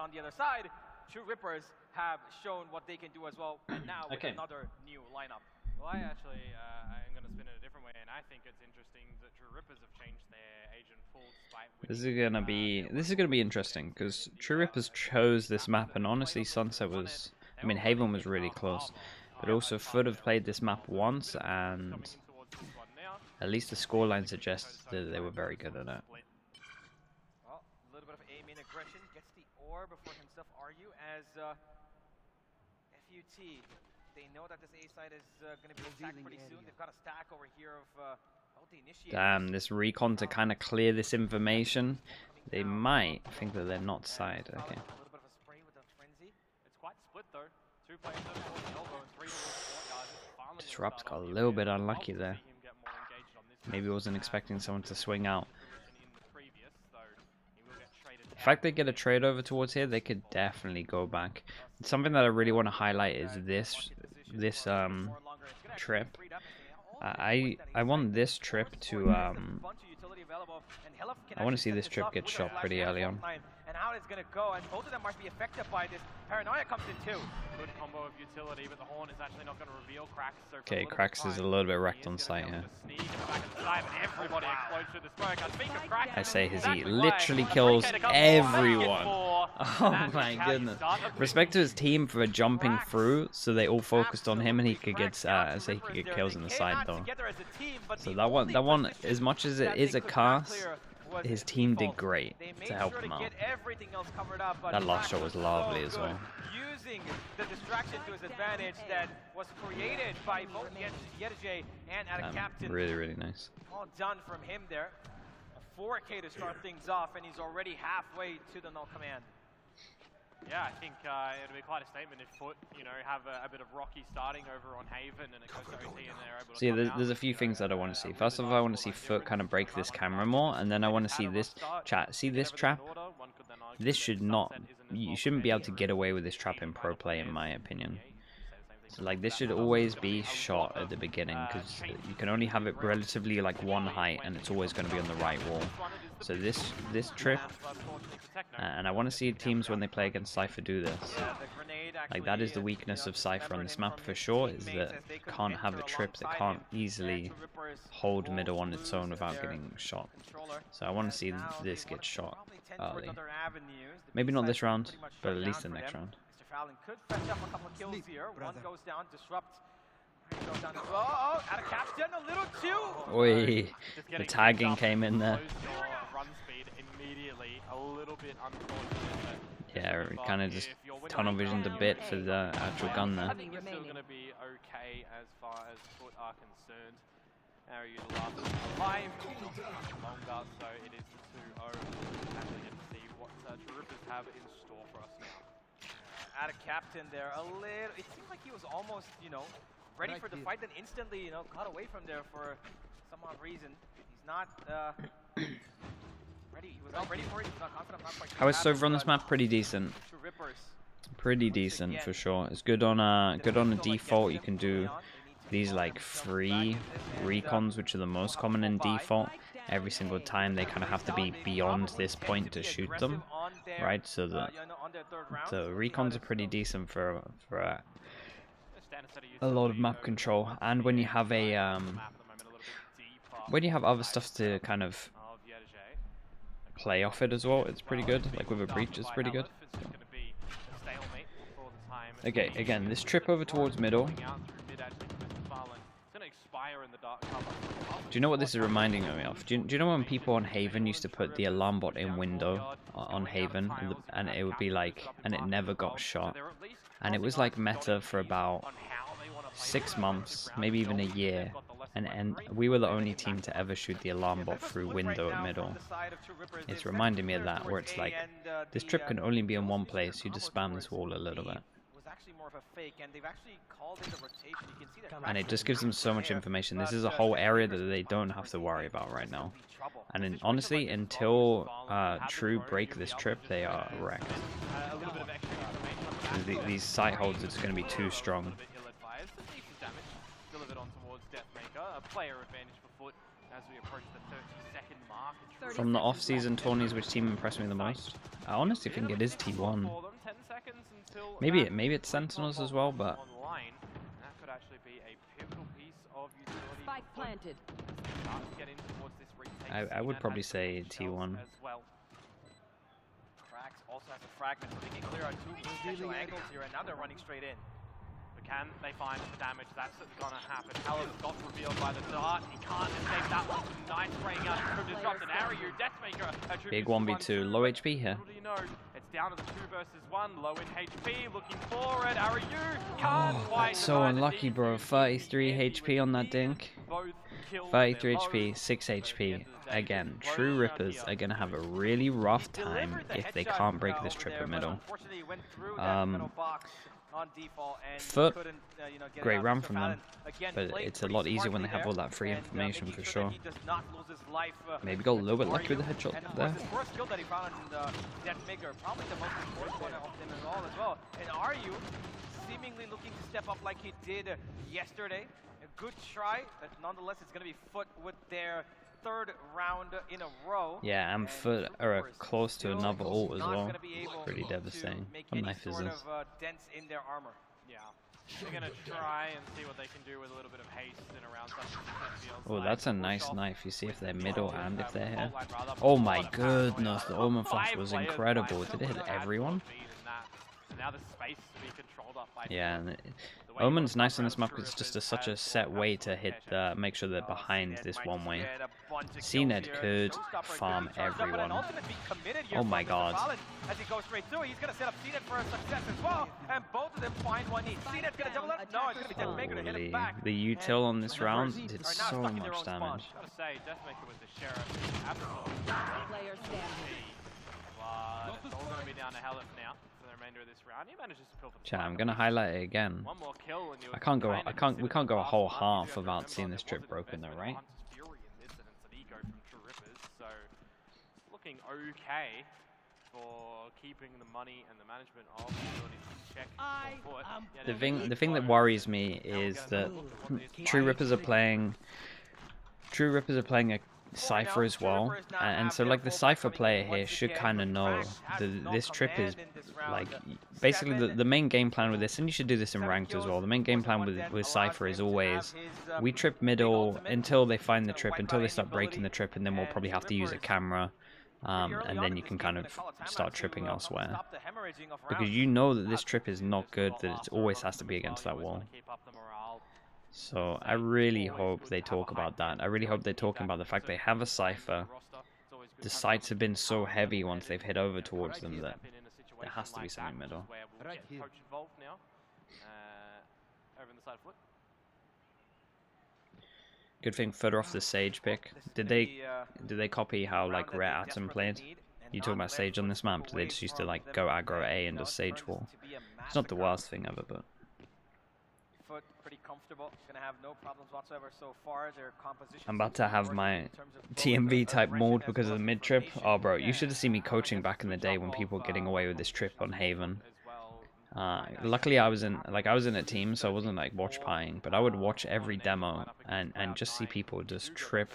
on the other side, True Rippers have shown what they can do as well, and now with another new lineup. Well, I'm going to spin it a different way, and I think it's interesting that True Rippers have changed their agent full despite winning. This is gonna be interesting because True Rippers chose this map, and honestly, Sunset was. I mean, Haven was really close, but also FUT have played this map once, and at least the scoreline suggests that they were very good at it. Well, a little bit of aim in aggression, gets the ore before himself argue as FUT. They know that this A side is going to be attacked pretty soon. They've got a stack over here of the initiators. Damn, this recon to kind of clear this information. They might think that they're not side. Okay. A little bit of a spray with the frenzy. It's quite split though. 2 players over the elbow and 3 towards Disrupt's got a little bit unlucky there. Maybe wasn't expecting someone to swing out. The fact they get a trade over towards here, they could definitely go back. Something that I really want to highlight is this trip. I want this trip to I want to see this trip get shot pretty early on. And how it's going to go, and both of them might be affected by this. Paranoia comes in too. Good combo of utility, but the horn is actually not going to reveal Cracks. So okay, Cracks is a little bit wrecked on site here. I say his E literally kills everyone. Oh my goodness. Respect to his team for jumping through, so they all focused on him, and he could get kills in the side though. So that one, as much as it is a cast, his team did great to help him out. That last shot was lovely as well. Using the distraction to his advantage that was created by both Yedije and Ada Captain. Really, really nice. All done from him there. A 4K to start things off, and he's already halfway to the null command. Yeah, I think it'll be quite a statement if FUT, have a bit of rocky starting over on Haven, and it goes to OT, and they're able to. See, there's a few things that I want to see. First of all, I want to see FUT kind of break this camera more, and then I want to see this chat. See this trap? This should not. You shouldn't be able to get away with this trap in pro play, in my opinion. So, like, this should always be shot at the beginning, because you can only have it relatively like one height, and it's always going to be on the right wall. So this trip, and I want to see teams when they play against Cypher do this. Like, that is the weakness of Cypher on this map for sure, is that you can't have a trip that can't easily hold middle on its own without getting shot. So I want to see this get shot early. Maybe not this round, but at least the next round. Fallon could fetch up a couple kills here. One goes down, Disrupt. Goes down as well. Oh, Ada Captain, a little too. Oi, the tagging came in there. Run speed immediately, a little bit unfortunate. Yeah, we kind of just tunnel visioned a bit for the actual gun there. I think it's still going to be okay as far as FUT are concerned. Area utilizes alive longer, so it is 2-0. Actually get to see what True Rippers have in store for us now. Ada Captain there, a little. It seemed like he was almost, ready for the fight, then instantly, got away from there for some odd reason. He's not ready. He was not ready for it. He's not confident. Not quite sure. How is Sova on this map? Pretty decent. Pretty decent for sure. It's good on a default. You can do these like free recons, which are the most common in default. Every single time they kind of have to be beyond this point to shoot them, right? So the recons are pretty decent for a lot of map control. And when you have other stuff to kind of play off it as well, it's pretty good. Like with a breach, it's pretty good. Okay, again, this trip over towards middle. Do you know what this is reminding me of? Do you know when people on Haven used to put the alarm bot in window on Haven, and it would be like, and it never got shot, and it was like meta for about 6 months, maybe even a year, and we were the only team to ever shoot the alarm bot through window at middle. It's reminding me of that, where it's like, this trip can only be in one place, you just spam this wall a little bit. And it just gives them so much information. This is a whole area that they don't have to worry about right now. And honestly, until True break this trip, they are wrecked. These site holds are just going to be too strong. Player advantage for FUT as we approach the 32nd mark. And From the off-season tourneys, which team impressed me the most? I honestly think it is T1. for them, 10 seconds until Maybe it's Sentinels as well, but online. And that could actually be a pivotal piece of utility. Spike planted. Start to get in towards this retake I would scene probably and say has themselves T1. as well. Cracks also has a fragment, so they can clear out two potential angles here, and now they're running straight in. But can they find the damage? That's gonna happen. Hallam got revealed by the dart. He can't escape that one. Nice spraying out to disrupt an area. Deathmaker. Big 1v2, low HP here. Little do you know, it's down to the 2 versus 1. Low in HP, looking forward. Arayu can't quite. That's so unlucky, bro. 33 HP on that dink. 33 HP, 6 HP. Again, true Rippers are going to have a really rough time if they can't break this trip in middle. FUT, great round from them, but it's a lot easier when they have all that free information for sure. Maybe got a little bit lucky with the headshot there. First skill that he found in the Deathmaker, probably the most important one of them as well. And are you seemingly looking to step up like he did yesterday? A good try, but nonetheless it's going to be FUT with their 3rd round in a row. Yeah, and FUT are close to another ult as well. Pretty devastating. What knife is this? Dents in their armor. Yeah. They're gonna try and see what they can do with a little bit of haste in around such a Oh, that's a nice knife. You see if they're middle and if they're here. Oh my goodness, the Omen flash was incredible. Did it hit everyone? Now the space to be controlled up by yeah, and Omen's nice on this map because it's just such a set way to hit make sure they're behind this one way. CNED could farm everyone. Oh my god. As he goes straight through, he's going to set up CNED for a success as well, and both of them find one each. CNED's going to double up. No, it's going to be Deathmaker to hit him back. The util on this round did so much damage. Gotta say, Deathmaker was the sheriff. Absolutely. Player standing. It's all going to be down to Hallam now for the remainder of this round. He manages to pull Chat, I'm gonna highlight it again. one more kill and We can't go a whole half without seeing this trip broken though, right? So looking okay for keeping the money and the management of the facilities in check. The thing that worries me is that True Rippers are playing a Cypher as well, and so like the Cypher player here should kind of know that this trip is like basically the main game plan with this, and you should do this in ranked as well. The main game plan with Cypher is always we trip middle until they find the trip, until they start breaking the trip, and then we'll probably have to use a camera, and then you can kind of start tripping elsewhere, because you know that this trip is not good, that it always has to be against that wall. So I really hope they talk about that. I really hope they're talking about the fact they have a Cypher. The sights have been so heavy once they've hit over towards them that there has to be something middle. Good thing further off the Sage pick. Did they copy how like Rare Atom played? You talking about Sage on this map? Do they just used to like go aggro A and just Sage wall? It's not the worst thing ever, but FUT pretty comfortable. Gonna have no problems whatsoever so far. Their composition. I'm about to have my TMV type mold because of the mid trip. Oh, bro, you should have seen me coaching back in the day when people were getting away with this trip on Haven. Luckily, I was in a team, so I wasn't like watch pieing, but I would watch every demo and just see people just trip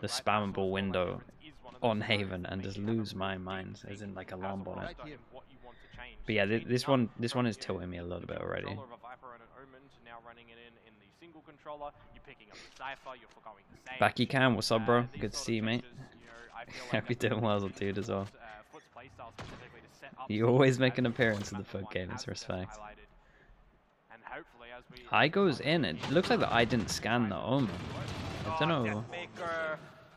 the spammable window on Haven and just lose my mind, as in like alarm on it. But yeah, this one is tilting me a little bit already. Backy Cam, what's up, bro? Good to see you, mate. Hope you're doing well, dude, as well. You always make an appearance in the FUT game, it's respect. Eye goes in. It looks like the eye didn't scan the Omen. I don't know.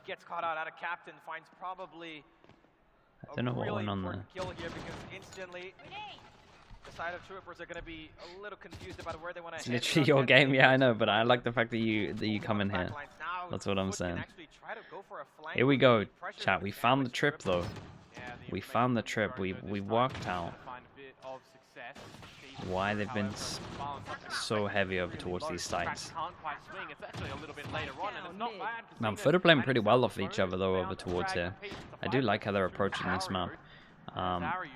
Gets caught out of captain, finds probably I don't know what went on there. Kill here because instantly the side of troopers are going to be a little confused about where they want to head. It's literally your game, yeah, I know, but I like the fact that you come in here. That's what I'm saying. Here we go, chat. We found the trip though. We found the trip. We worked out why they've been so heavy over towards these sites. Man, FUT are playing pretty well off each other though over towards here. I do like how they're approaching this map.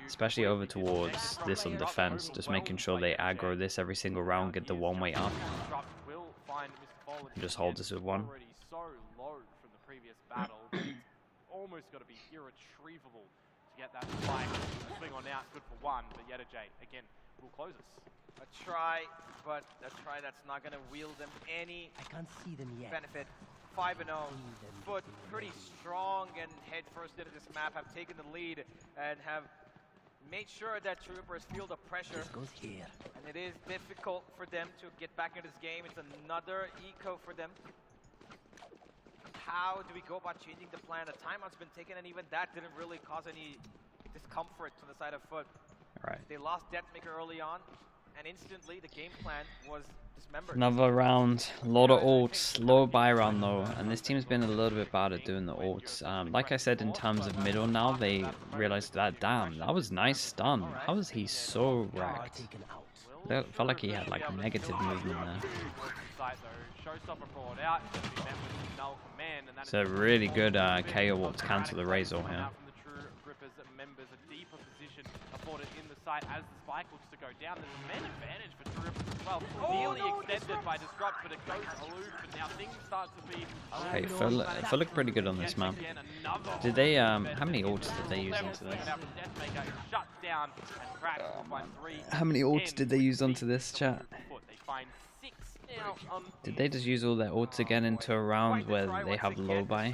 Especially over towards this on defense, just making sure they aggro this every single round, get the one way up, and just hold this with one. almost got to be irretrievable to get that spike. Swing on out, good for one, but Yedajay, again, will close us. A try, but a try that's not going to wield them any I can't see them yet. benefit. 5-0. FUT pretty strong and head first into this map, have taken the lead and have made sure that Troopers feel the pressure. This goes here. And it is difficult for them to get back into this game. It's another eco for them. How do we go about changing the plan? A timeout's been taken, and even that didn't really cause any discomfort to the side of FUT. Right. They lost Deathmaker early on, and instantly the game plan was dismembered. Another round, a lot of ults, low buy round though, and this team's been a little bit bad at doing the ults. Like I said, in terms of middle now, they realized that, damn, that was nice stun. How was he so wrecked? Felt like he had like negative movement there. It's a really good KO ult to cancel the Razor here. Afforded in the site as the spike looks to go down. There's a man advantage for True Rippers as well. Nearly extended by Disrupt, but it goes aloof, but now things start to be Hey, Phil looked pretty good on this map. Did they, how many ults did they use into this? How many ults did they use onto this, chat? Did they just use all their ults again into a round where they have low buy?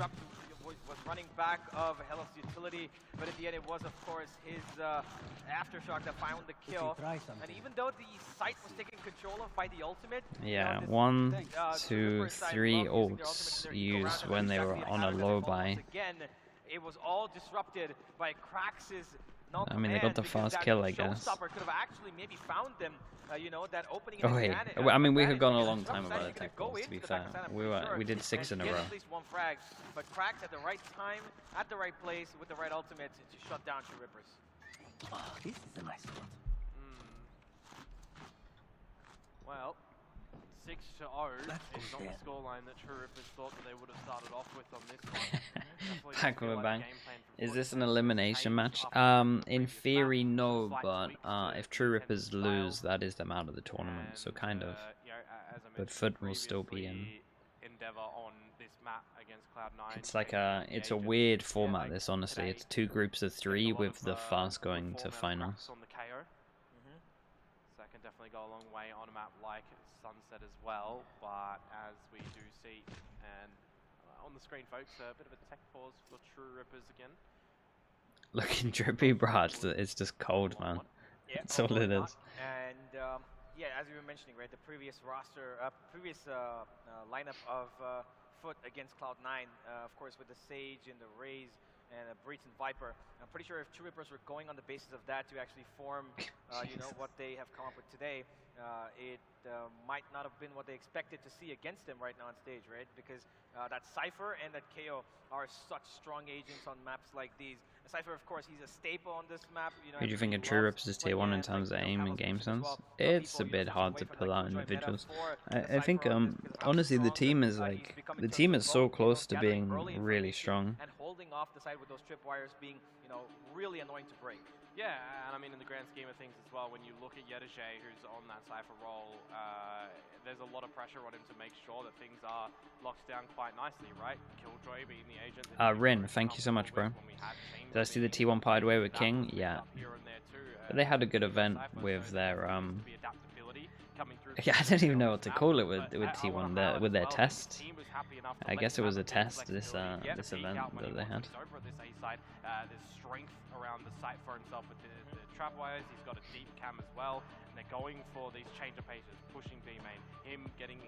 Running back of Hellas utility, but in the end it was of course his aftershock that found the kill. And even though the site was taken control of by the ultimate, yeah, 1, 2, 3 ults used when they were on a low buy. Again, it was all disrupted by Krax's. I mean, they got the fast kill, I guess. Could have actually maybe found them, you know, that opening. Oh wait, I mean, we had gone a long time without attack balls, to be fair. We did 6 in a row. At least one frag, but Krax at the right time, at the right place, with the right ultimate to shut down True Rippers. Oh, this is a nice spot. Well, 6-0 is not the scoreline that True Rippers thought that they would have started off with on this one. Back with a bang. Is this an elimination match? In theory, no, but if True Rippers lose, that is them out of the tournament, so kind of. But FUT will still be in. It's like it's a weird format, this, honestly. It's 2 groups of 3 with the fast going to finals. So that can definitely go a long way on a map like Sunset as well, but as we do see, and on the screen, folks, a bit of a tech pause for True Rippers again. Looking drippy, bro. It's just cold, man. Yeah, that's all it is. And yeah, as you were mentioning, right, the previous roster, lineup of FUT against Cloud9, of course, with the Sage and the Raze and a Breach and Viper. I'm pretty sure if True Rippers were going on the basis of that to actually form, you know, what they have come up with today, it might not have been what they expected to see against them right now on stage, right? Because that Cypher and that KO are such strong agents on maps like these. Cypher, of course, he's a staple on this map. You know, Who do you think of True Rippers is tier 1 in terms of aim and game sense? It's a bit hard to pull out individuals. I think, honestly, the team is so close to being really strong. And holding off the side with those tripwires being, you know, really annoying to break. Yeah, and I mean, in the grand scheme of things as well, when you look at Yedajay, who's on that Cypher role, there's a lot of pressure on him to make sure that things are locked down quite nicely, right? Killjoy being the agent. Rin, thank you so much, bro. Did I see the T1 pied away with King? Yeah. But they had a good event with their, yeah, I don't even know what to call it with T1, with their test. I guess it was a test, this event that they had. There's strength around the site for himself with the trap wires. He's got a deep cam as well, and they're going for these change of paces, pushing B main, him getting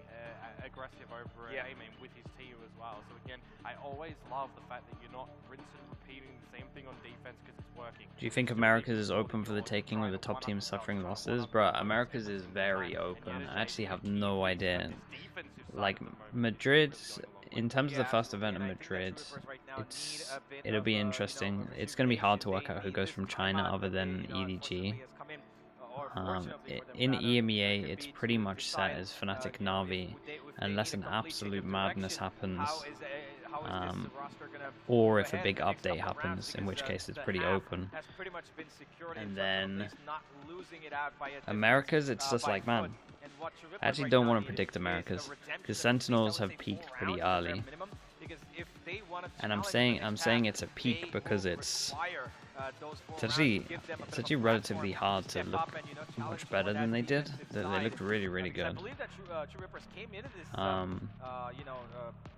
aggressive over A main with his team as well. So again, I always love the fact that you're not rinsing and repeating the same thing on defense because it's working. Do you think Americas is open for the taking with the top team suffering losses? Bruh, Americas is very open. I actually have no idea. Like, Madrid, in terms of the first event in Madrid, it'll be interesting. It's going to be hard to work out who goes from China other than EDG. In EMEA, it's pretty much set as Fnatic Na'Vi, unless an absolute madness happens, or if a big update happens, in which case it's pretty open. And then Americas, it's just like, man, I actually don't want to predict Americas, because Sentinels have peaked pretty early. they want to And I'm saying it's a peak because it's actually relatively hard to look much better than they did. They looked really, really good. I believe that True Rippers came into this,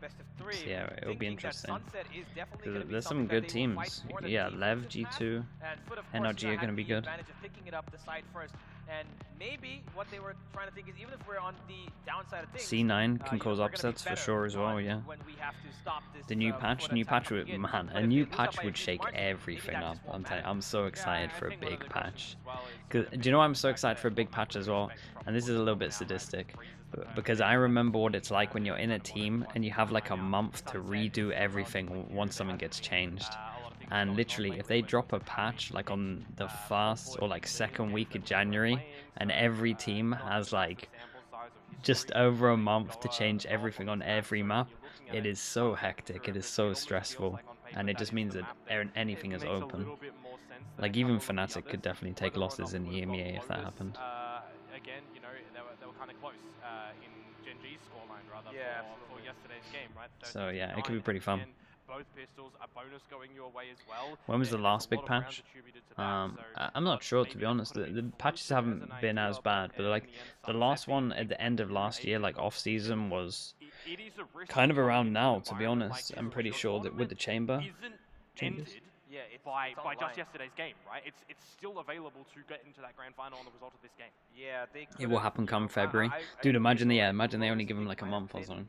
best of three. So yeah, it'll be interesting. Sunset is definitely gonna be There's some something good that they will fight teams. for. The Yeah, team Lev, in this match, G2, and FUT, of course, NRG are had going to be the good. advantage of picking it up the side first. And maybe what they were trying to think is, even if we're on the downside of things, C9 can cause we're gonna be upsets for better sure as well, on yeah. when we have to stop this, The new FUT patch attack would, coming in. man, But a if new they lose up patch by a would few shake marks, maybe everything that up. just won't I'm matter. so excited for a I think one of big the patch. questions as well is 'Cause, gonna do you know why I'm be so the excited fact for a that big what patch might as we well? expect from And this is a FUT little bit now, right? sadistic, Freezes the because I remember what it's like when you're in a team and you have like a month to redo everything once something gets changed. And literally, if they drop a patch like on the first or like second week of January, and every team has like just over a month to change everything on every map, it is so hectic, it is so stressful, and it just means that anything is open. Like even Fnatic could definitely take losses in the EMEA if that happened. Again, you know, they were kind of close in Gen G's scoreline rather for yesterday's game, right? So yeah, it could be pretty fun. Both pistols, a bonus going your way as well. When was the There's last a big lot of rounds patch? attributed to that, so I'm not sure, to be honest. The patches haven't been as bad, but like the last one at the end of last year, like off season, was it is a risk kind of coming around into now. an To be environment honest, like I'm this pretty where sure your that with the chamber isn't changes. ended Yeah, it's by on the just line. yesterday's game, right? It's still available to get into that grand final on the result of this game. Yeah, they It will could've, happen you come know, February. Dude, imagine they only give him like a month or something.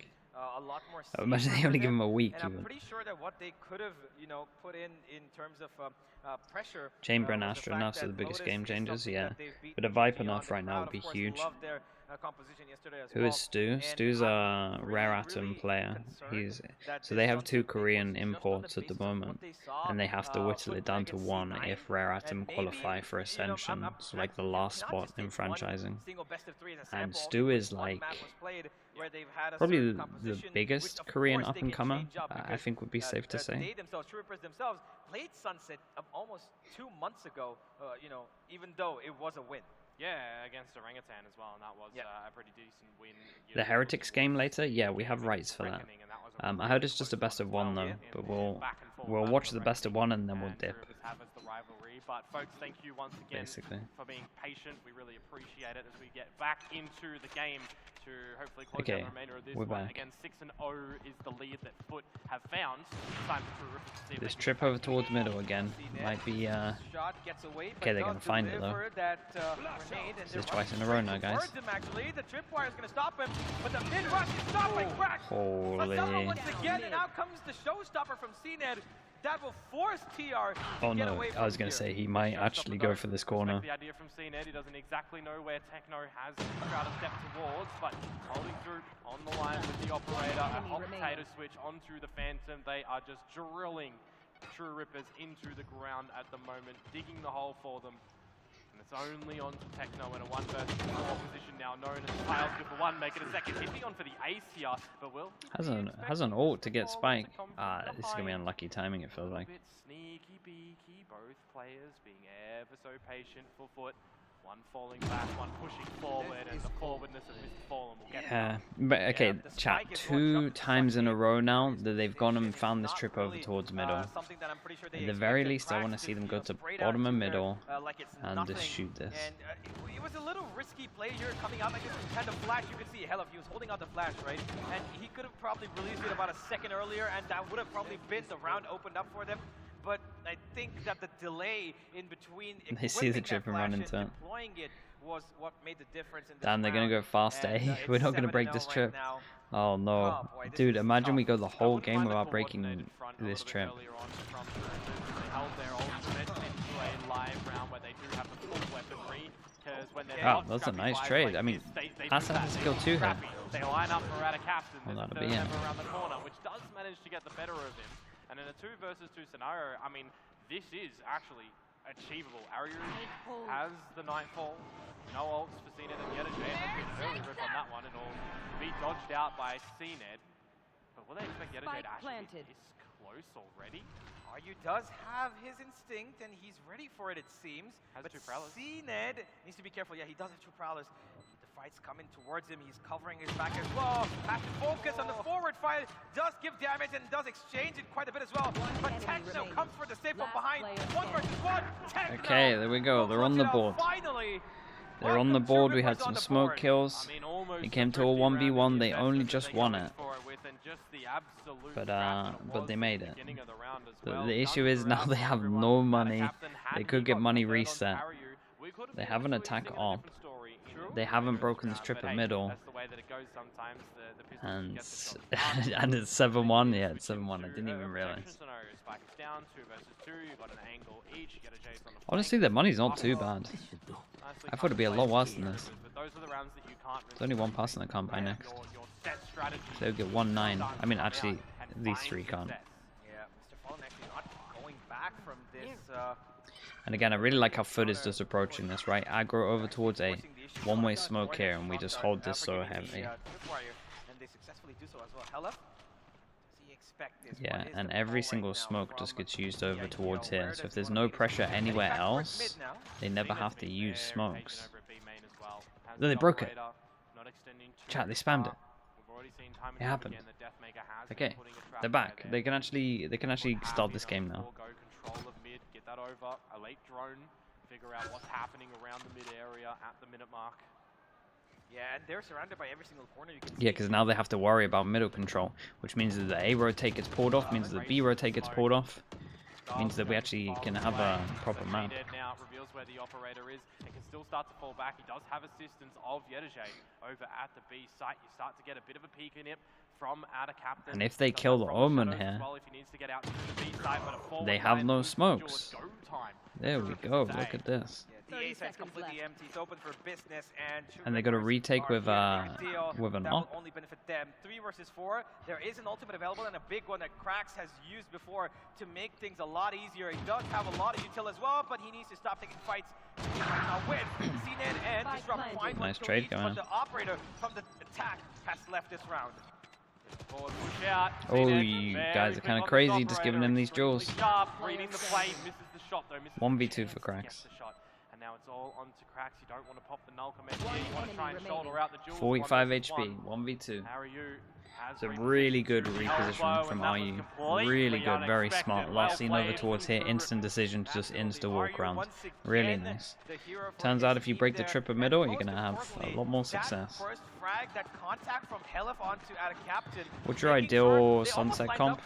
A lot more Imagine safer they only for give him them, a week and I'm even. pretty sure that what they could have, put in terms of pressure. Chamber and was the Astro fact Nerfs are that the biggest Lotus game is changers, something yeah. that they've beaten But a Viper beyond. nerf The right now crowd, would of be course, huge. loved their composition yesterday as Who well. is Stu? And Stu's I'm a rare really, atom really player. concerned that So this they have two Sunset thing Korean was just on the imports at the basis of what moment, they saw, and they have to whittle it down to against one C9, if rare and atom maybe, qualify for Ascension, so like the last cannot spot just in take one franchising. single best of three as a And sample, Stu only is when one like map was played where they've had a probably certain the composition, biggest which of Korean course they can up-and-comer, change up I because, think would be safe to say. They themselves, True Rippers themselves, played Sunset almost 2 months ago, even though it was a win. Yeah, against Orangutan as well, and that was a pretty decent win. The Heretics game later, yeah, we have rights for that. I heard it's just a best of one though, but we'll watch the best of one and then we'll dip. But folks, thank you once again Basically. for being patient. We really appreciate it as we get back into the game to hopefully close Okay, out the remainder of this we're one. back. Again, 6-0 is the lead that FUT have found. It's time for True Rippers to see if This they can trip get back over towards middle again might be Shot gets away, okay, they're but gonna find it though. deliver that, grenade, and This they're is twice in a running row now, straight guys. towards him, actually. The tripwire is going to stop him, but the mid-rush is stopped by Crack. Holy. Once again, and out comes the showstopper from CNED. That will force TR to Oh get no, away I was from gonna here. say he might actually go for this corner. The idea from CNED, he doesn't exactly know where Techno has tried to step towards, but holding through on the line with the operator, a hot potato switch onto the Phantom. They are just drilling True Rippers into the ground at the moment, digging the hole for them. And it's only on to Techno in a 1 versus 4 position now, known as Tiles good for 1, making a second hitting on for the ace here, but will Has an ult to get Spike. This is gonna be unlucky timing, it feels like. A bit sneaky beaky, both players being ever so patient for FUT. One falling back, one pushing forward, and the forwardness of Mr. Fallen will get them. But okay, chat, 2 times in a row now that they've gone and found this Not trip over really, towards middle. something that I'm pretty sure they At the very expected least, I Crack want to see them go to sprayed bottom out and to there, middle like it's and nothing. just shoot this. And it was a little risky play here, coming out like this kind of flash. You could see, hell, if he was holding out the flash, right? And he could have probably released it about a second earlier, and that would have probably been the round opened up for them. But I think that the delay in between They see the equipping trip that and run flash into it. deploying it was what made the difference in this Damn, they're gonna round. go fast, And, eh? We're it's not gonna 7-0 break this right trip. now. Oh no. Oh, boy, this Dude, is imagine tough. we go the whole Wouldn't game mind the without breaking coordinated front a this little bit trip. earlier on from True Rippers. They held their ultimate into a live round where they do have the full weaponry. Because when they're Wow, not that's a scrappy nice vibes trade. like I mean, this, they Hasan do has that. skill They too here. scrappy. They line up for Radicap's and Well, there's that'll be in. around the corner, which does manage to get the better of him. And in a 2 versus 2 scenario, I mean, this is actually achievable. Aryu has the Nightfall. No ults for CNED and yet a J, and there's an early rip on that one, and it'll be dodged out by CNED. But will they expect Yeta J to actually be this close already? Aryu does have his instinct, and he's ready for it, it seems. Has but two prowlers. CNED needs to be careful. Yeah, he does have 2 prowlers. The Fight's coming towards him. He's covering his back as well. Has to focus on the forward fight. Does give damage and does exchange it quite a bit as well. But Techno comes for the save from behind. 1 versus 1. Techno. Okay, there we go. They're on the board. Finally. They're on the board. We had some smoke kills. It came to a 1v1. They only just won it. But they made it. The issue is now they have no money. They could get money reset. They have an attack op. They haven't broken this trip at middle. And and it's 7-1. Yeah, it's 7-1. I didn't even realize. Honestly, their money's not too bad. I thought it'd be a lot worse than this. There's only one person that can't buy next. So they'll get 1-9. I mean, actually, these three can't. And again, I really like how FUT is just approaching this, right? Aggro over towards A. One-way smoke here, and we just hold this so heavy. Yeah, and every single smoke just gets used over towards here. So if there's no pressure anywhere else, they never have to use smokes. Then they broke it. Chat, they spammed it. It happened. Okay, they're back. They can actually start this game now. Get that over. A late drone. Figure out what's happening around the mid area at the minute mark. Yeah, and they're surrounded by every single corner you can see. Yeah, because now they have to worry about middle control, which means that the A rotate gets pulled off, means that the B rotate gets pulled off, means that we actually can have a proper map. Now reveals where the operator is. It can still start to fall back. He does have assistance of Yedajay over at the B site. You start to get a bit of a peek in it from out of captain. And if they kill the Omen here, they have no smokes. There we go. Look at this. The A site's completely empty. It's open for business, and they got a retake with an op. Only benefit them. 3 versus 4. There is an ultimate available and a big one that Krax has used before to make things a lot easier. He does have a lot of util as well, but he needs to stop taking fights. Win. CNED and Disrupt. Nice trade going on. The operator from the attack has left this round. Oh, you guys are kind of crazy just giving him these jewels. 1v2 for Krax. And now it's all onto Krax. You don't want to pop the null command here. You want to try and shoulder out the jewels. 45 HP, 1v2. It's a really good reposition from RU. Really good, very smart. Last scene over towards here, instant decision to just insta walk around. Really nice. Turns out if you break the trip in middle, you're going to have a lot more success. What's your ideal Sunset comp?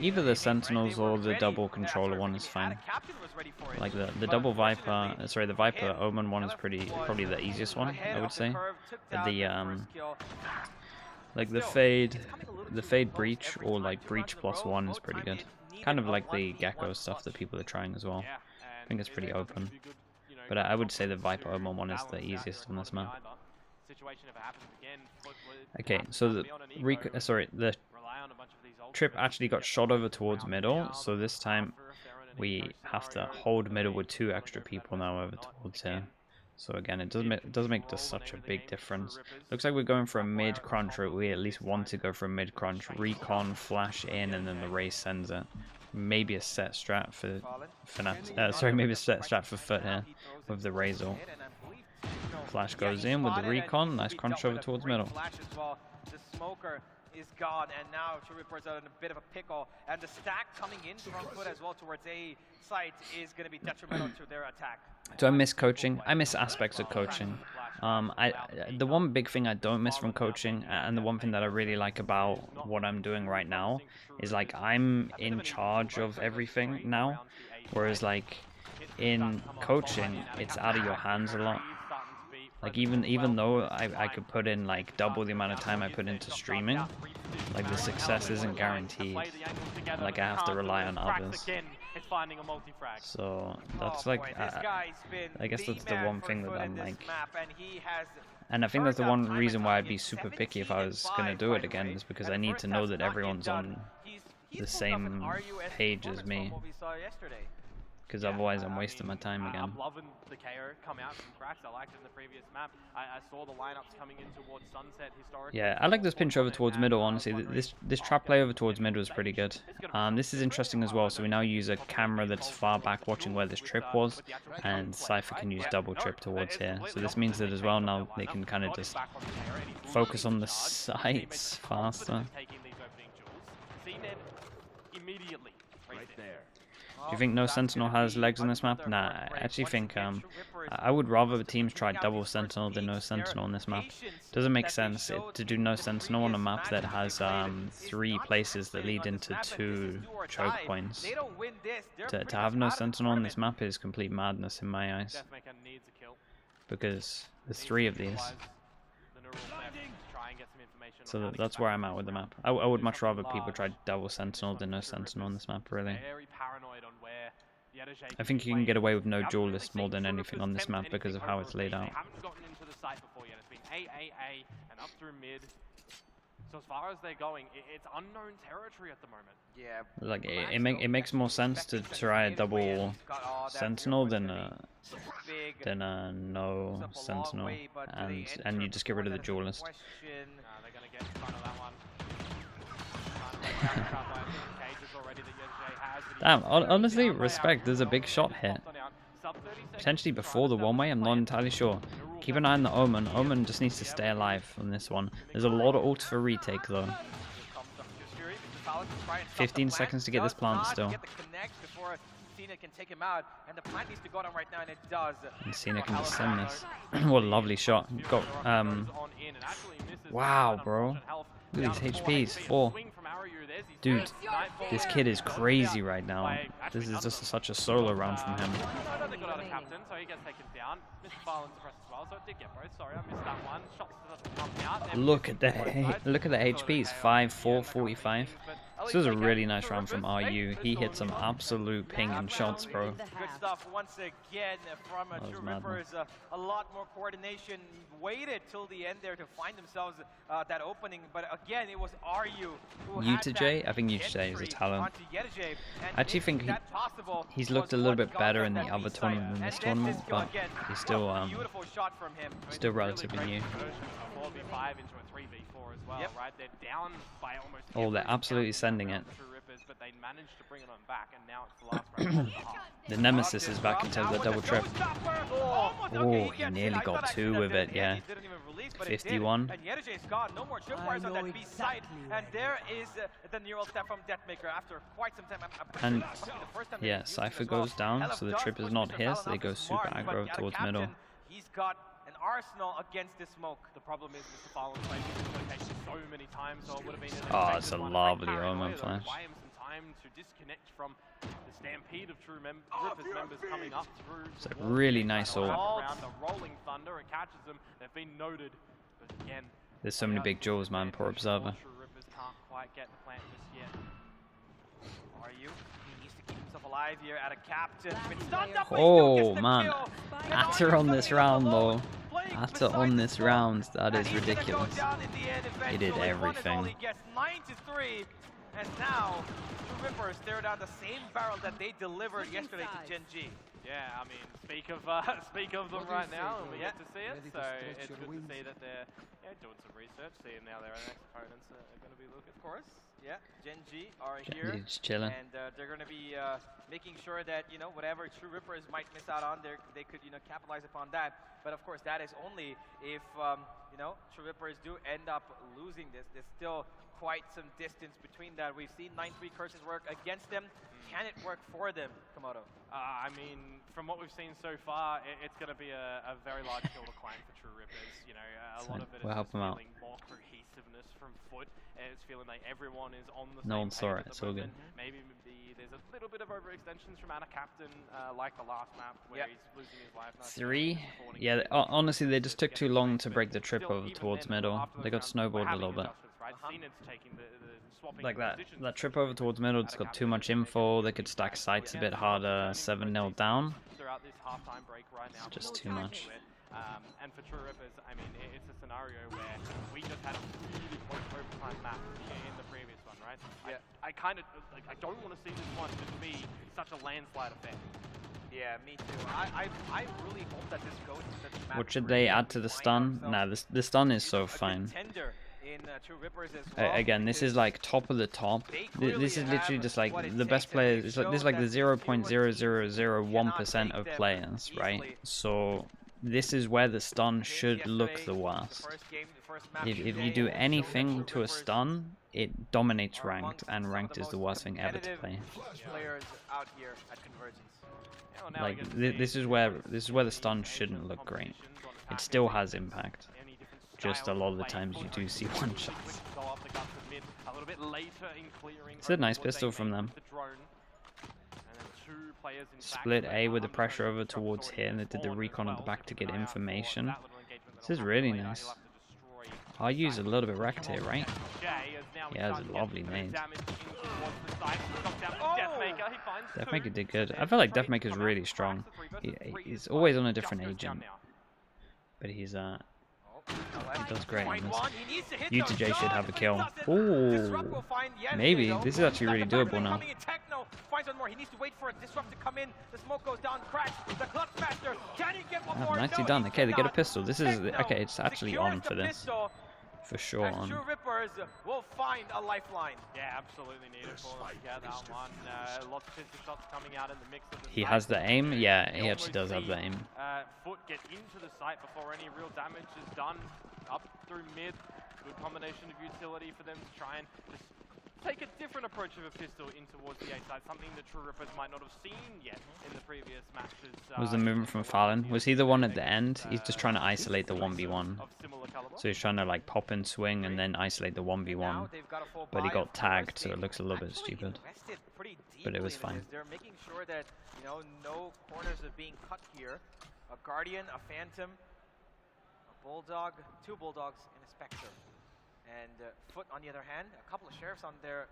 Either the Sentinels or the double controller one is fine. Like the double Viper, sorry, the Viper Omen one is probably the easiest one, I would say. But the like the Fade Breach or like Breach +1 is pretty good. Kind of like the Gecko stuff that people are trying as well. I think it's pretty open. But I would say the Viper Omen one is the easiest on this map. Okay, so the trip actually got shot over towards middle, so this time we have to hold middle with 2 extra people now over towards here. So again, it does make just such a big difference. Looks like we're going for a mid crunch, or we at least want to go for a mid crunch. Recon, flash in, and then the race sends it. Maybe a set strat for maybe a set strat for FUT here with the Razor. Flash goes in with the recon. Nice crunch over towards middle. The smoker is gone, and now Chiripper's in a bit of a pickle. And the stack coming in from FUT as well towards A site is going to be detrimental to their attack. Do I miss coaching? I miss aspects of coaching. The one big thing I don't miss from coaching, and the one thing that I really like about what I'm doing right now, is like I'm in charge of everything now. Whereas like in coaching, it's out of your hands a lot. Like even though I could put in like double the amount of time I put into streaming, like the success isn't guaranteed. Like I have to rely on others. So that's like I guess that's the one thing that I'm like, and I think that's the one reason why I'd be super picky if I was gonna do it again, is because I need to know that everyone's on the same page as me. because otherwise I'm wasting my time again. I'm loving the KO come out from Cracks. I liked it in the previous map. I saw the lineups coming in towards Sunset historically. Yeah, I like this pinch over towards middle, honestly. This trap play over towards middle was pretty good. This is interesting as well, so we now use a camera that's far back watching where this trip was, and Cypher can use double trip towards here. So this means that as well now they can kind of just focus on the sights faster. Immediately, right there. Do you think no Sentinel has legs on this map? Nah, I actually think I would rather teams try double Sentinel than no Sentinel on this map. Doesn't make sense to do no Sentinel on a map that has 3 places that lead into 2 choke points. To have no Sentinel on this map is complete madness in my eyes. Because there's 3 of these. So that's where I'm at with the map. I would much rather people try double Sentinel than no Sentinel on this map, really. I think you can get away with no duelist more than anything on this map because of how it's laid out. So as far as they're going, it's unknown territory at the moment. Yeah. Like it makes more sense to try a double Sentinel than a no Sentinel, and you just get rid of the duelist. They're gonna get in front of that one. Damn, honestly, respect. There's a big shot hit. Potentially before the one-way, I'm not entirely sure. Keep an eye on the Omen. Omen just needs to stay alive on this one. There's a lot of ults for retake though. 15 seconds to get this plant still. Cena can take him out, and the plant needs to go down right now, and it does. And Cena can just send this. What a lovely shot. Got wow, bro. Look at these HPs. 4. Dude, this kid is crazy right now. This is just such a solo round from him. Look at the HPs. 5, 4, 45. This was a really nice round from RU. He hit some absolute pinging shots, bro. Good stuff once again from True Rippers. A lot more coordination. Waited till the end there to find themselves that opening, but again it was RU who had Utajay? I think Utajay is a talent. I actually think he's looked a little bit better in the other tournament than this tournament, but he's still relatively new. Oh, they're absolutely sending it. The Nemesis is back in terms of double trip. Oh, he nearly got 2 with it, yeah. 51. And Yedijay's gone. No more tripwires on that B side. And there is the neural step from Deathmaker after quite some time. And yeah, Cypher goes down, so the trip is not his. They go super aggro towards middle. He's got an arsenal against this smoke. The problem is Mr. Fallon's playing this location so many times, so it would have been oh, it's a lovely Omen flash. To disconnect from the stampede of True Rippers members coming up through. It's a really nice ult. Around the rolling thunder, it catches them. They've been noted, but again, there's so many big jaws, man. Poor Observer. True Rippers can't quite get the plant just yet. He needs to keep himself alive here at a captain. Oh man, Atta on this round though. Atta on this round, that is ridiculous. He did everything. And now, True Rippers stare down the same barrel that they delivered yesterday to Gen G. Yeah, I mean, speak of them right now, and we get to see it. So it's good to see that they're doing some research, seeing now their next opponents are going to be looking. Of course, yeah, Gen G are here, just chilling, and they're going to be making sure that whatever True Rippers might miss out on, they could capitalize upon that. But of course, that is only if True Rippers do end up losing this. There's still quite some distance between that. We've seen 9-3 curses work against them. Can it work for them, Komodo? I mean, from what we've seen so far, it's going to be a very large hill to climb for True Rippers. A lot of it is just feeling more cohesiveness from FUT. It's feeling like everyone is on the same no one saw it, page it's all good. Maybe there's a little bit of overextensions from Anna Captain, like the last map where he's losing his life. 3? Yeah, honestly, they just took too long to break the trip over towards middle. They got snowballed a little bit. Like that trip over towards middle, it's got too much info. They could stack sights a bit harder. 7-0 down. It's just too much. And for True Rippers, I mean, it's a scenario where we just had a really close overtime map in the previous one, right? Yeah. I kind of I don't want to see this one just be such a landslide affair. Yeah, me too. I really hope that this goes to the map. What should they add to the stun? Nah, the stun is so fine. In True Rippers as well, Again, this is like top of the top. This is literally just like the best players. It's like this is like the 0.0001% of players, right? So this is where the stun should look the worst. If you do anything to a stun, it dominates ranked, and ranked is the worst thing ever to play. Players out here at Convergence. Like this is where the stun shouldn't look great. It still has impact. Just a lot of the times you do see one shots. It's a nice pistol from them. Split A with the pressure over towards here, and they did the recon at the back to get information. This is really nice. I'll use a little bit wrecked here, right? Yeah, it's a lovely nade. Deathmaker did good. I feel like Deathmaker's really strong. He's always on a different agent. But he does great on this. UTJ should have a kill. Ooh, maybe. This is actually really doable now. Oh, nicely done. Okay, they get a pistol. This is okay. It's actually on for this. For sure on. True Rippers will find a lifeline. Yeah, absolutely needed for them to get that one. Lots of pistol shots coming out in the mix of the He has the aim? Yeah, he actually does have the aim. FUT get into the site before any real damage is done. Up through mid. Good combination of utility for them to try and just take a different approach of a pistol in towards the A side. Something that True Rippers might not have seen yet in the previous matches. Was the movement from Fallon? Was he the one at the end? He's just trying to isolate the 1v1. So he's trying to like pop and swing and then isolate the 1v1. But he got tagged, so it looks a little bit stupid. But it was fine. They're making sure that, you know, no corners are being cut here. A Guardian, a Phantom, a Bulldog, 2 Bulldogs, and a Spectre. And FUT, on the other hand, a couple of Sheriffs on their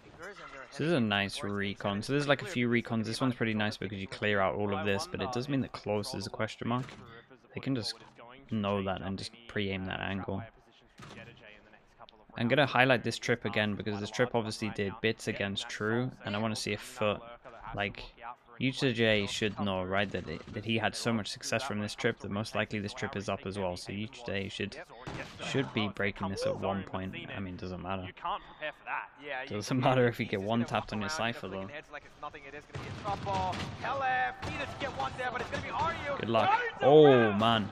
fingers and their heads. So this is a nice recon. So there's like a few recons. This one's pretty nice because you clear out all of this, but it does mean that close is a question mark. They can just know that and just pre-aim that angle. I'm going to highlight this trip again because this trip obviously did bits against True, and I want to see if FUT, like, UTJ should know, right, that he had so much success from this trip that most likely this trip is up as well. So UTJ should be breaking this at one point. I mean, doesn't matter. Doesn't matter if you get one tapped on your Cypher though. Good luck. Oh man.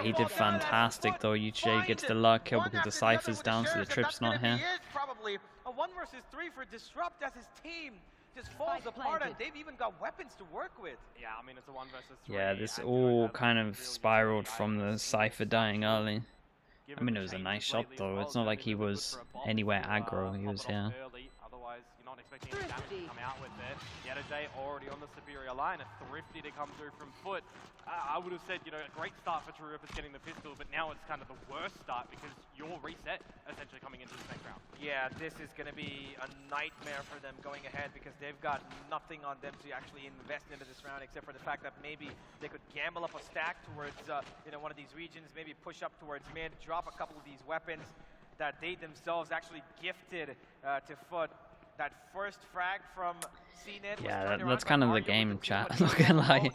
He did fantastic though. UTJ gets the luck kill because the Cypher's down, so the trip's not here. Probably a 1 versus 3 for Disrupt as his team just falls apart, and they've even got weapons to work with. Yeah, I mean it's a 1 versus 3. Yeah, this all kind of spiraled from the Cypher dying early. I mean, it was a nice shot though. It's not like he was anywhere aggro. He was here. Otherwise, you're not expecting any damage to come out with there. Yetterday already on the superior line. A thrifty to come through from FUT. I would have said, you know, a great start for True Rippers getting the pistol, but now it's kind of the worst start because you're reset essentially coming into the next round. Yeah, this is going to be a nightmare for them going ahead because they've got nothing on them to actually invest into this round except for the fact that maybe they could gamble up a stack towards, you know, one of these regions, maybe push up towards mid, drop a couple of these weapons that they themselves actually gifted to FUT. That first frag from CNET. Yeah, that's kind of the game, chat. I'm not gonna lie.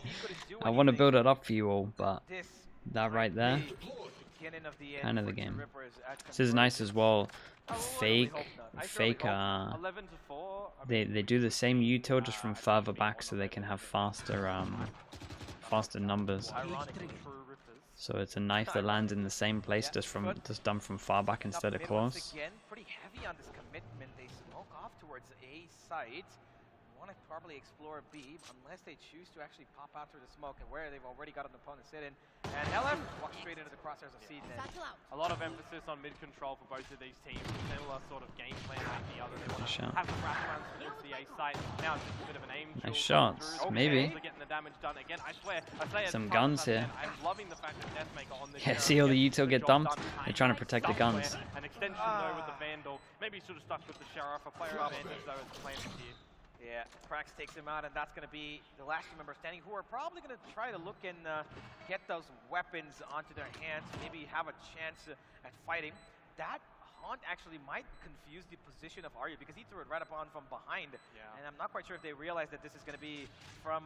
I want to build it up for you all, but that right there, kind of the game. This is nice as well. Fake. They do the same util just from further back, so they can have faster numbers. So it's a knife that lands in the same place, just done from far back instead of close. Again, pretty heavy on this commitment. They smoke off towards A site. Want to probably explore B, unless they choose to actually pop out through the smoke, and where they've already got an opponent sit in. And LF walks straight into the crosshairs of CNET. A lot of emphasis on mid control for both of these teams. Similar sort of game plan like the other. They want to have the wraparound towards the A site. Now it's just a bit of an aim. Nice shots, maybe. Getting the damage done again. I swear, I say some guns here. I'm loving the fact that Deathmaker on this. Yeah, see all the util get dumped? They're trying to protect the guns. An extension though with the Vandal. Maybe should have stuck with the Sheriff. A player advantage though is planted here. Yeah, Prax takes him out, and that's going to be the last two members standing, who are probably going to try to look and get those weapons onto their hands, maybe have a chance at fighting. That Taunt actually might confuse the position of Arya because he threw it right up on from behind. Yeah. And I'm not quite sure if they realize that this is going to be from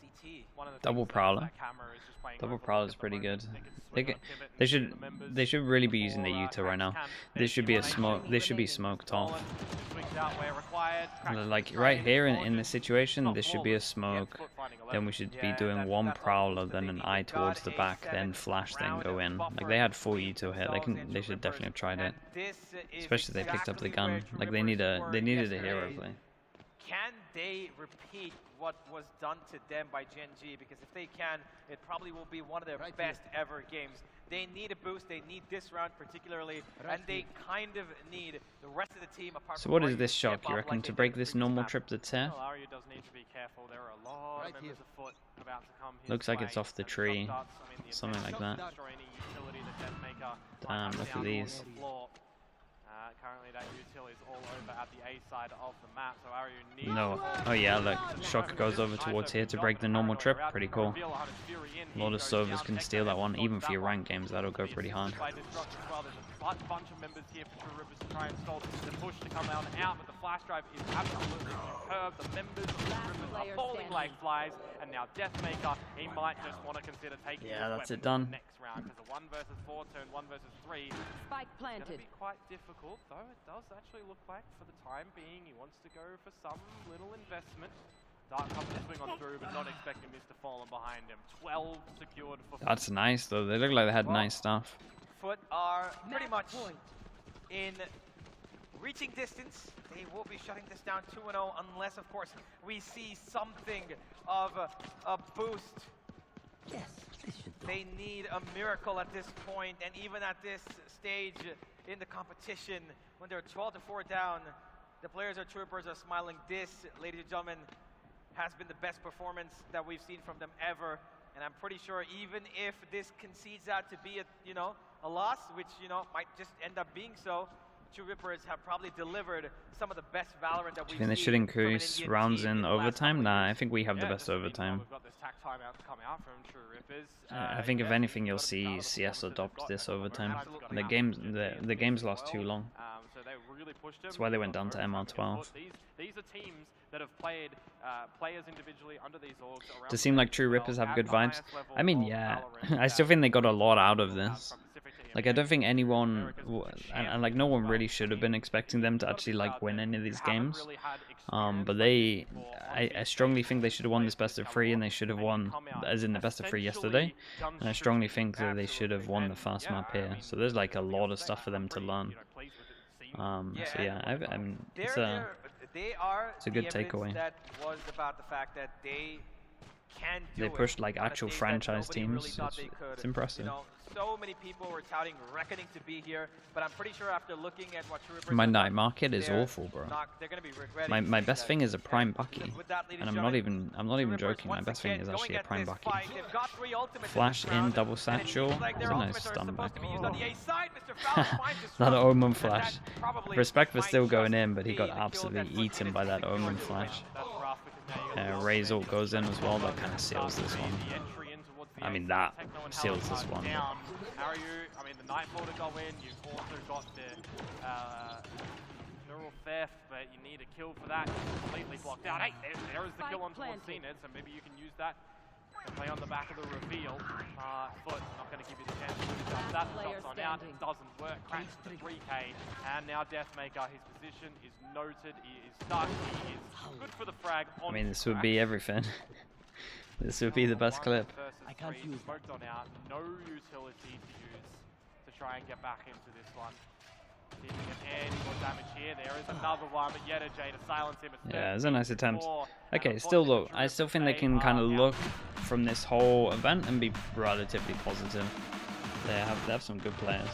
CT. One of the Double things Prowler. that camera is just playing Double overlook Prowler at is the pretty moment. good. They can They, swing get, on pivot and they see should the members they should really be using the before, Yuta right now. Cracks can This should be a finish smoke. him. This should be smoked off. Fallen, swings out where required. Cracks Like the right trade, here in gorgeous. this situation, Not this should be a flawless, yet smoke. Foot finding a Then we level. should Yeah, be doing that's one all the Prowler, moves that then they an need. eye They've towards got the a back, then 7th flash, then round go in. Like buffer they had full between Yuto here. themselves They and should True definitely have Rippers. tried it. And this is Especially they picked up the exactly where gun. True Like they Rippers need were a hero yesterday. play. Can they repeat what was done to them by Gen G? Because if they can, it probably will be one of their best ever games. They need a boost. They need this round particularly, and they kind of need the rest of the team. Apart So from what is Arya this to step shock? You up reckon like to they break did this previous normal map. trip that's here? Well, Arya does need to be careful. There are a lot of members of Foot about to come his Looks like it's way, off the and tree. shot darts, I mean, the Something like advantage that. destroy any utility that Deathmaker might Damn, have look at down on these. the floor. Currently that util is all over at the A side of the map, so Arya needs No. Oh yeah, look. Shock goes over towards here to break the normal trip. Pretty cool. A lot of servers can steal that one. Even for your ranked games, that'll go pretty hard. Bunch of members here for True Rippers to try and stall the push to come out and out, but the flash drive is absolutely superb. The members of True Rippers are falling like flies, and now Deathmaker, he might just want to consider taking Yeah, his that's it weapon done. next round, because a 1 versus 4 turn 1 versus 3 Spike is going to planted. be quite difficult, though it does actually look like for the time being he wants to go for some little investment. Dark comes to swing on through, but not expecting this to fall in behind him. 12 secured for That's nice though. They look like they had nice stuff. Foot are pretty much in reaching distance. They will be shutting this down 2-0 unless, of course, we see something of a boost. Yes, this should do. They need a miracle at this point, and even at this stage in the competition, when they're 12-4 down, the players of True Rippers are smiling. This, ladies and gentlemen, has been the best performance that we've seen from them ever. And I'm pretty sure even if this concedes out to be a loss, which might just end up being so, True Rippers have probably delivered some of the best Valorant that Do we've you think they seen should from an increase Indian rounds team in the last overtime? couple of Nah, I years. think we have the Yeah, best definitely. overtime. We've got this tack timeout to come out from True Rippers. I think if yeah, anything, they've you'll got to see start the CS performance that adopt they've this got. overtime. Absolutely. The games lost too long. So they really pushed them. That's why they went down to MR12. These are teams that have played players individually under these orgs. Does it seem like True Rippers have good vibes? I mean, yeah. I still think they got a lot out of this. Like, I don't think anyone, and like no one really should have been expecting them to actually like win any of these games. But I strongly think they should have won this best of 3, and they should have won, as in the best of 3 yesterday. And I strongly think that they should have won the fast map here. So there's like a lot of stuff for them to learn. So yeah, I mean, it's a good takeaway. That was about the fact that they can do They it pushed like on the actual days that franchise nobody really teams. thought they could. It's impressive. So many people were touting Reckoning to be here, but I'm pretty sure after looking at what True Rippers My have night done, market is they're awful, bro. they're gonna be regretting My seeing best that. thing is a prime Bucky, With that, ladies and and I'm not gentlemen, even True Rippers joking. My once best thing again is going actually a at prime this Bucky. fight. They've got 3 ultimates in Flash this in, round, double and it satchel. seems like It's their a nice ultimates are stun supposed back. to be used on the A side. Mr. Fowler finds his That front, Omen and flash. that probably Respect for might still going just in, but he be got the kill absolutely that puts eaten him by in that the Omen secure flash. That's rough because now you got the Razor goes in as well. That kind of seals this one. the entry in towards the I mean, A that side, Techno and seals this Hellcat one. down. Aryu, I mean, the Nightfall to go in. You've also got the neural theft, but you need a kill for that. It's completely blocked out. Hey, there is the kill on towards CNED, so maybe you can use that to play on the back of the reveal. Foot not going to give you the chance to move up. That Player stops on out. standing. It doesn't work. Cracks the 3K, and now Deathmaker. His position is noted. He is stuck. He is good for the frag. I mean, this would be everything. This would be the best clip. I can't use that. Smoked on out. No utility to use to try and get back into this one. See if we get any more damage here. There is another one, but yet a J to silence him. It's Yeah, it was a nice attempt. 34, Okay, and still unfortunately, look. True I still Rippers, think they can are kind of out. look from this whole event and be relatively positive. They have some good players.